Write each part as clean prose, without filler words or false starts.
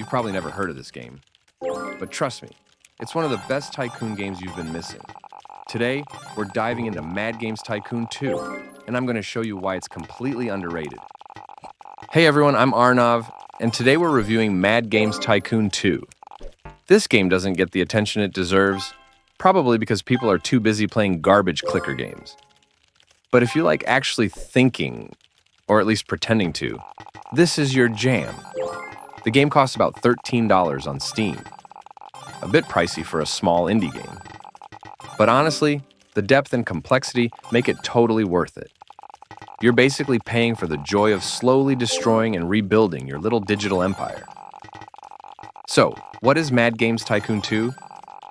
You've probably never heard of this game, but trust me, it's one of the best tycoon games you've been missing. Today, we're diving into Mad Games Tycoon 2, and I'm going to show you why it's completely underrated. Hey everyone, I'm Arnav, and today we're reviewing Mad Games Tycoon 2. This game doesn't get the attention it deserves, probably because people are too busy playing garbage clicker games. But if you like actually thinking, or at least pretending to, this is your jam. The game costs about $13 on Steam. A bit pricey for a small indie game. But honestly, the depth and complexity make it totally worth it. You're basically paying for the joy of slowly destroying and rebuilding your little digital empire. So, what is Mad Games Tycoon 2?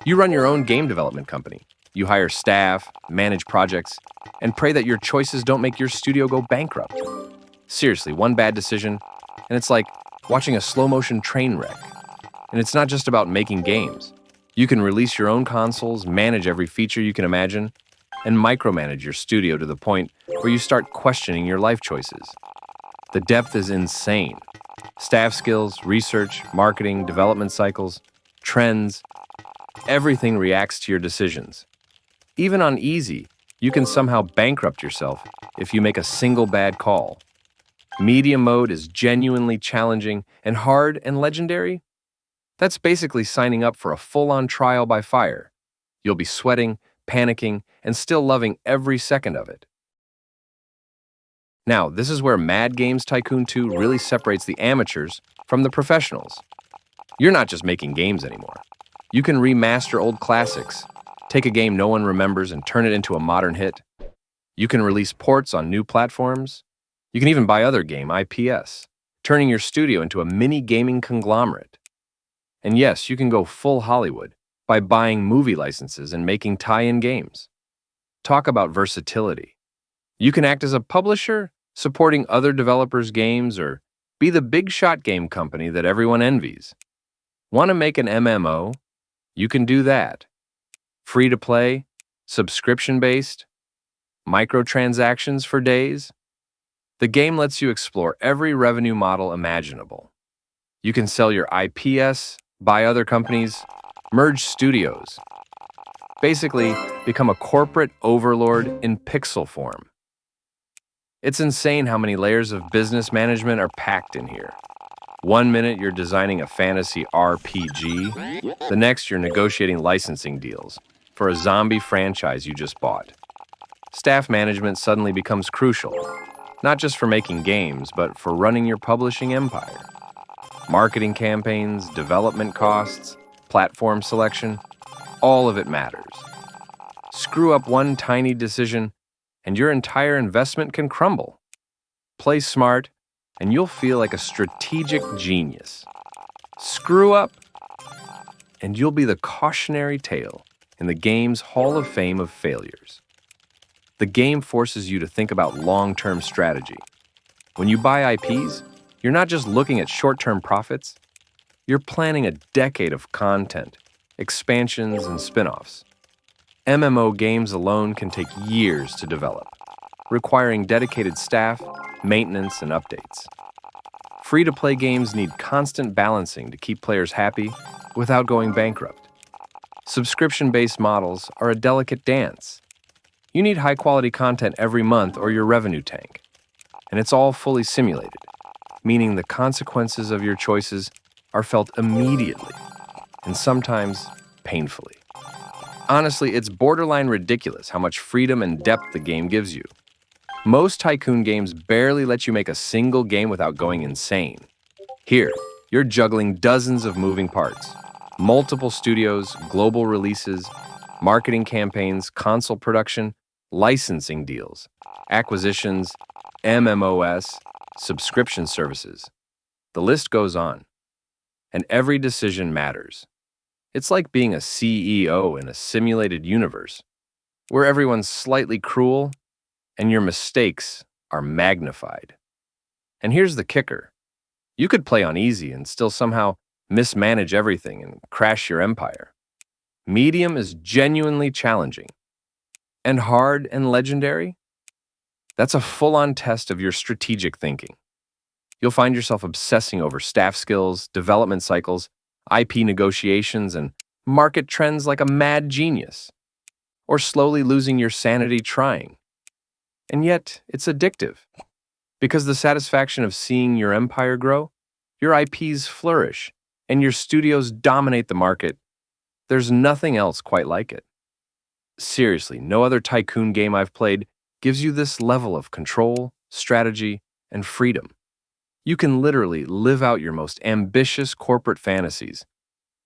You run your own game development company. You hire staff, manage projects, and pray that your choices don't make your studio go bankrupt. Seriously, one bad decision, and it's like watching a slow-motion train wreck. And it's not just about making games. You can release your own consoles, manage every feature you can imagine, and micromanage your studio to the point where you start questioning your life choices. The depth is insane. Staff skills, research, marketing, development cycles, trends, everything reacts to your decisions. Even on easy, you can somehow bankrupt yourself if you make a single bad call. Medium mode is genuinely challenging, and hard and legendary? That's basically signing up for a full-on trial by fire. You'll be sweating, panicking, and still loving every second of it. Now, this is where Mad Games Tycoon 2 really separates the amateurs from the professionals. You're not just making games anymore. You can remaster old classics, take a game no one remembers and turn it into a modern hit. You can release ports on new platforms. You can even buy other game IPs, turning your studio into a mini gaming conglomerate. And yes, you can go full Hollywood by buying movie licenses and making tie-in games. Talk about versatility. You can act as a publisher, supporting other developers' games, or be the big-shot game company that everyone envies. Want to make an MMO? You can do that. Free-to-play, subscription-based, microtransactions for days. The game lets you explore every revenue model imaginable. You can sell your IPs, buy other companies, merge studios. Basically, become a corporate overlord in pixel form. It's insane how many layers of business management are packed in here. One minute you're designing a fantasy RPG, the next you're negotiating licensing deals for a zombie franchise you just bought. Staff management suddenly becomes crucial, not just for making games, but for running your publishing empire. Marketing campaigns, development costs, platform selection, all of it matters. Screw up one tiny decision, and your entire investment can crumble. Play smart, and you'll feel like a strategic genius. Screw up, and you'll be the cautionary tale in the game's Hall of Fame of failures. The game forces you to think about long-term strategy. When you buy IPs, you're not just looking at short-term profits. You're planning a decade of content, expansions, and spin-offs. MMO games alone can take years to develop, requiring dedicated staff, maintenance, and updates. Free-to-play games need constant balancing to keep players happy without going bankrupt. Subscription-based models are a delicate dance. You need high-quality content every month or your revenue tank. And it's all fully simulated, meaning the consequences of your choices are felt immediately, and sometimes painfully. Honestly, it's borderline ridiculous how much freedom and depth the game gives you. Most tycoon games barely let you make a single game without going insane. Here, you're juggling dozens of moving parts. Multiple studios, global releases, marketing campaigns, console production, licensing deals, acquisitions, MMOs, subscription services. The list goes on. And every decision matters. It's like being a CEO in a simulated universe, where everyone's slightly cruel and your mistakes are magnified. And here's the kicker. You could play on easy and still somehow mismanage everything and crash your empire. Medium is genuinely challenging. And hard and legendary? That's a full-on test of your strategic thinking. You'll find yourself obsessing over staff skills, development cycles, IP negotiations, and market trends like a mad genius, or slowly losing your sanity trying. And yet, it's addictive, because the satisfaction of seeing your empire grow, your IPs flourish, and your studios dominate the market, there's nothing else quite like it. Seriously, no other tycoon game I've played gives you this level of control, strategy, and freedom. You can literally live out your most ambitious corporate fantasies,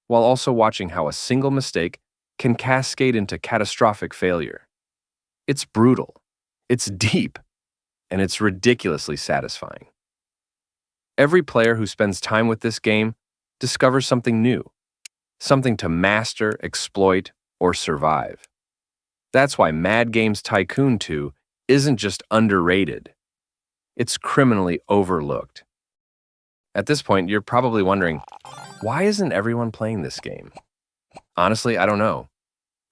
while also watching how a single mistake can cascade into catastrophic failure. It's brutal, it's deep, and it's ridiculously satisfying. Every player who spends time with this game discovers something new, something to master, exploit, or survive. That's why Mad Games Tycoon 2 isn't just underrated, it's criminally overlooked. At this point, you're probably wondering, why isn't everyone playing this game? Honestly, I don't know.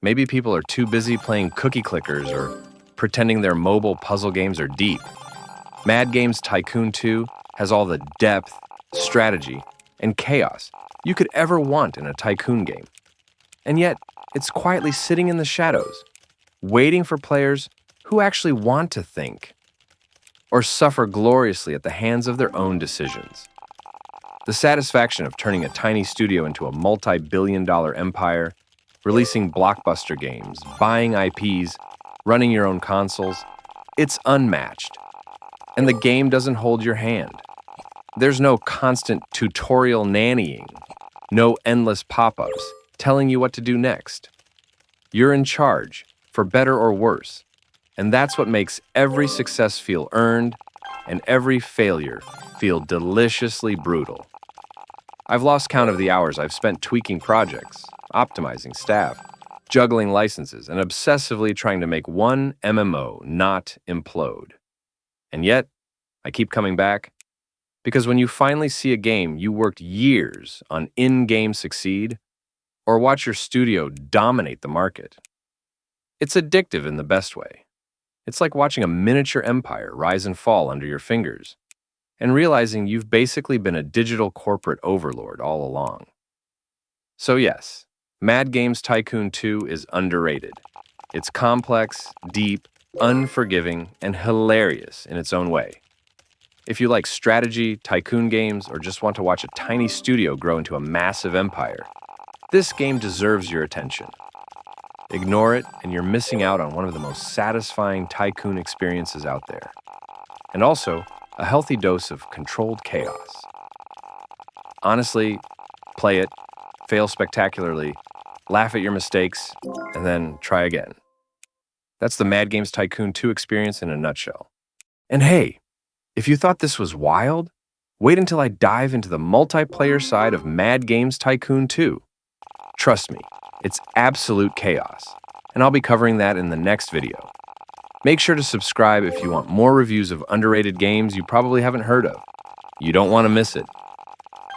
Maybe people are too busy playing cookie clickers or pretending their mobile puzzle games are deep. Mad Games Tycoon 2 has all the depth, strategy, and chaos you could ever want in a tycoon game. And yet, it's quietly sitting in the shadows, waiting for players who actually want to think or suffer gloriously at the hands of their own decisions. The satisfaction of turning a tiny studio into a multi-billion-dollar empire, releasing blockbuster games, buying IPs, running your own consoles, it's unmatched. And the game doesn't hold your hand. There's no constant tutorial nannying, no endless pop-ups telling you what to do next. You're in charge, for better or worse, and that's what makes every success feel earned and every failure feel deliciously brutal. I've lost count of the hours I've spent tweaking projects, optimizing staff, juggling licenses, and obsessively trying to make one MMO not implode. And yet, I keep coming back, because when you finally see a game you worked years on in-game succeed, or watch your studio dominate the market, it's addictive in the best way. It's like watching a miniature empire rise and fall under your fingers, and realizing you've basically been a digital corporate overlord all along. So yes, Mad Games Tycoon 2 is underrated. It's complex, deep, unforgiving, and hilarious in its own way. If you like strategy, tycoon games, or just want to watch a tiny studio grow into a massive empire, this game deserves your attention. Ignore it, and you're missing out on one of the most satisfying tycoon experiences out there. And also, a healthy dose of controlled chaos. Honestly, play it, fail spectacularly, laugh at your mistakes, and then try again. That's the Mad Games Tycoon 2 experience in a nutshell. And hey, if you thought this was wild, wait until I dive into the multiplayer side of Mad Games Tycoon 2. Trust me, it's absolute chaos, and I'll be covering that in the next video. Make sure to subscribe if you want more reviews of underrated games you probably haven't heard of. You don't want to miss it.